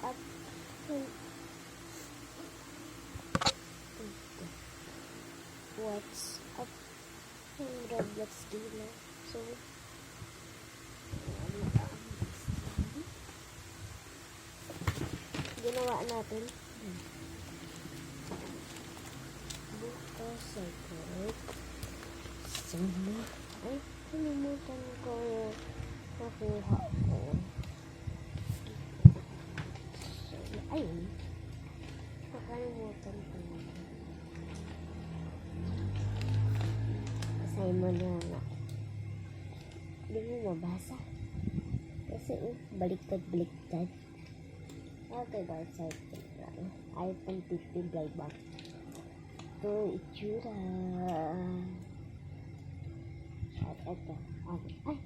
up? What's up? Roblox dealer. So, ginawa natin. Motorcycle. So, ay, kalimutan ko yung nakuha ko. So, ayun. Nakalimutan ko. Basahin mo na nga. Hindi mo mabasa. Kasi baliktad. Okay, guys, iPhone 15 playback. Ito, itsura. At ito. Ay!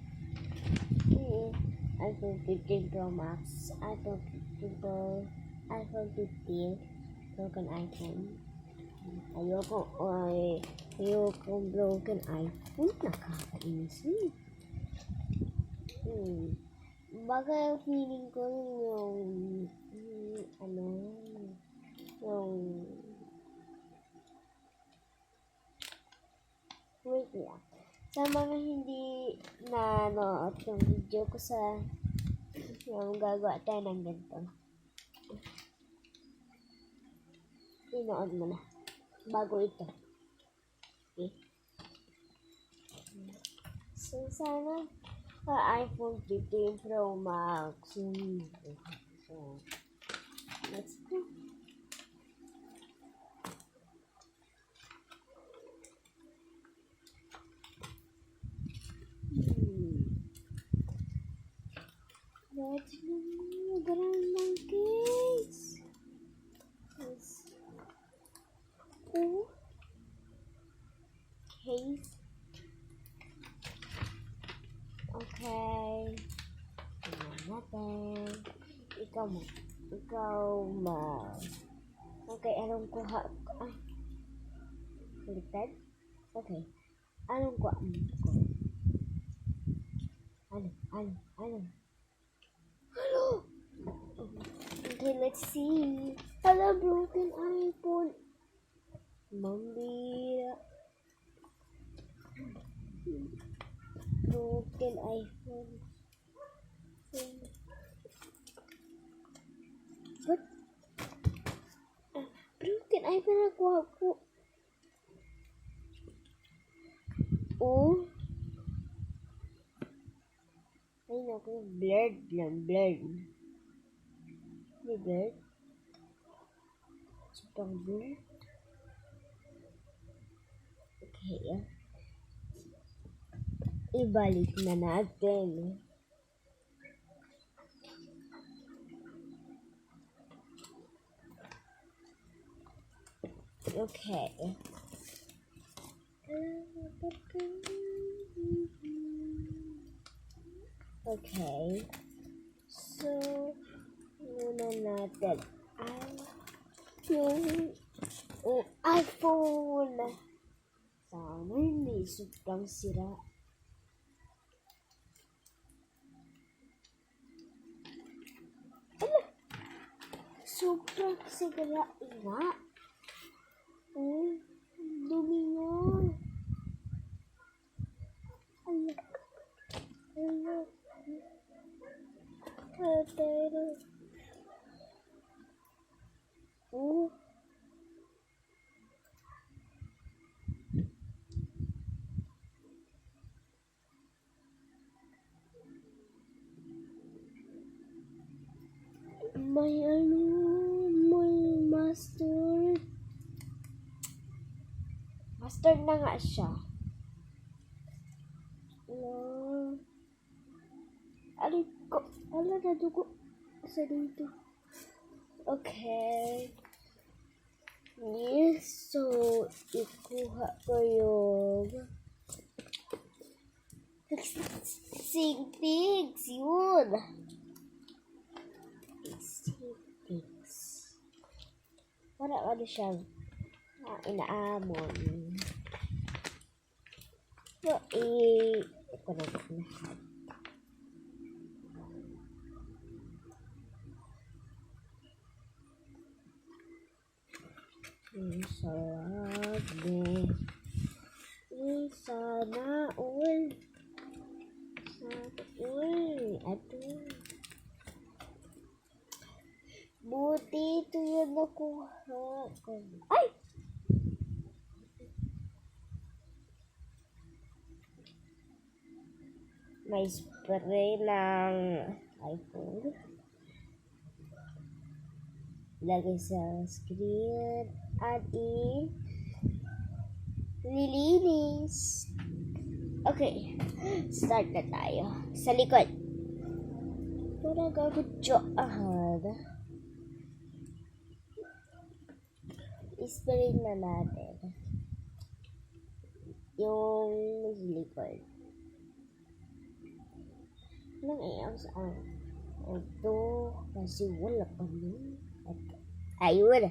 iPhone 15 Pro Max. iPhone 15 Pro. iPhone 15. Broken iPhone. Ayoko broken iPhone. Nakakainis eh. Baka feeling ko yung wait lang. Sa mga hindi nanood yung video ko sa yung gagawa tayo ng ganito. Inood mo na. Bago ito. Okay. So, sana iPhone 15 Pro Max. So, let's go. Let's go. Grandma case. Yes. Oh. Case. Okay. Tingnan natin. Ikaw ma. Okay, anong kuha? Ah. Baliktad? Okay. Anong kuha mo? Ano? Hello! Okay, let's see. Hello, broken iPhone. Mambira. Broken iPhone. What? Broken iPhone nakuha ko. Oh. Ay naku, blurred. Hindi blurred. Super blurred. Okay. Ibalik na natin. Okay. Okay. So, muna natin yung iPhone. Sana hindi sobrang sira. Sobrang sira nga. Dumi nga. May mustard. Mustard na nga siya. Ala na dugo sa dito. Okay. Yes, so ikuha ko yung pigs, yun. Pigs. Para ano siyang inaamon. So, ito na lahat. Sarap eh. Sana all. Sana all. Aduh. Buti ito yun nakuha ko. Ay! May spray ng iPhone. Lagay sa screen at lilinis. Okay, start na tayo. Sa likod. Para gagudyoahan. Spray na natin yung likod. Nang iyak saan? Ito, kasi wala pa nun. Ayun.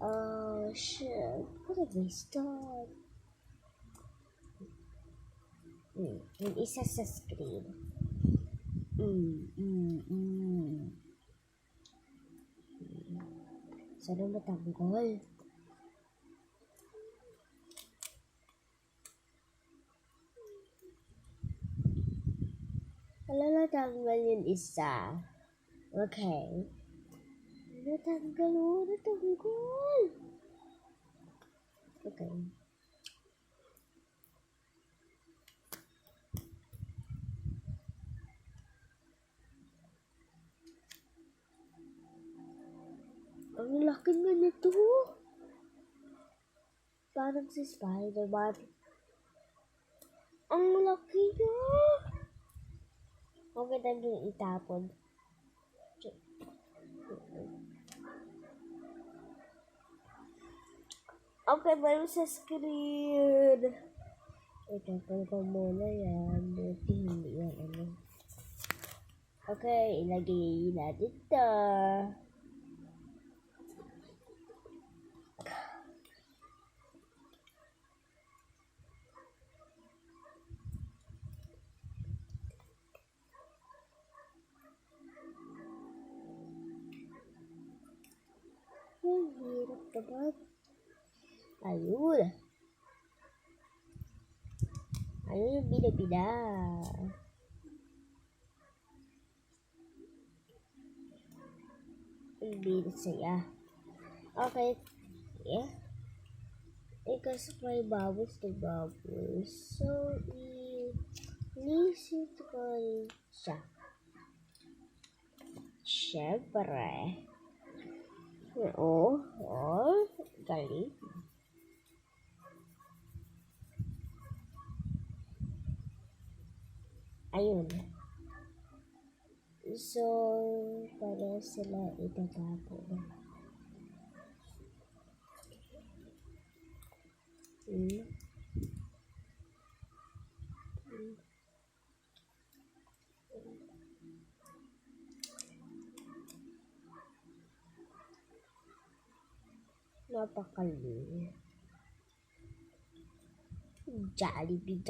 Oh, shit. What did we start? Yung isa sa screen. Sana matanggal. Natanggal yung isa. Okay. Natanggal. Okay. Ang laki nga nito. Parang si Spider-Man. Ang laki niya. Okay, tayo yung itapon. Okay, baru sa screen. Itapon ko muna yan. Buti hindi yan ano. Okay, ilagay natin ito. Ang hirap naman. Ayun. Ayun yung bida-bida. Ang bida saya. Okay. Yeah. Kasi may bubbles to bubbles. So, i-lisit ko siya. Siyempre. Galing. Ayun. So, para sila itatapon. Napakali. Jollibee.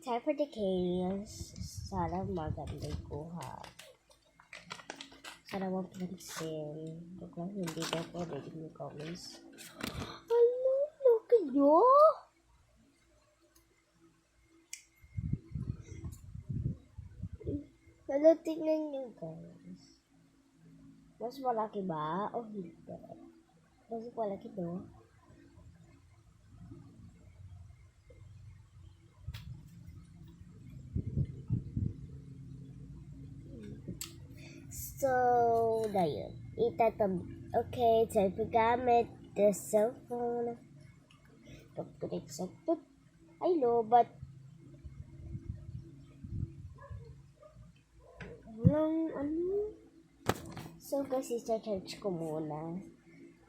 Time for the chaos. Sana maganda yung kuha. Sana mapansin. Kung hindi daw po reading yung comments. Hello, look at you. Hello, tingnan nyo guys. Mas malaki ba? O hindi? Mas malaki no? So, dayon. Okay, time to gamit the cellphone. Pag-connect sa tut. Ay, lobat. Walang ano. So, kasi sa-charge ko muna.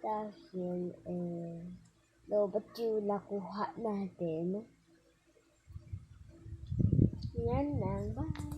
Dahil, lobat yung nakuha natin. Yan lang. Bye!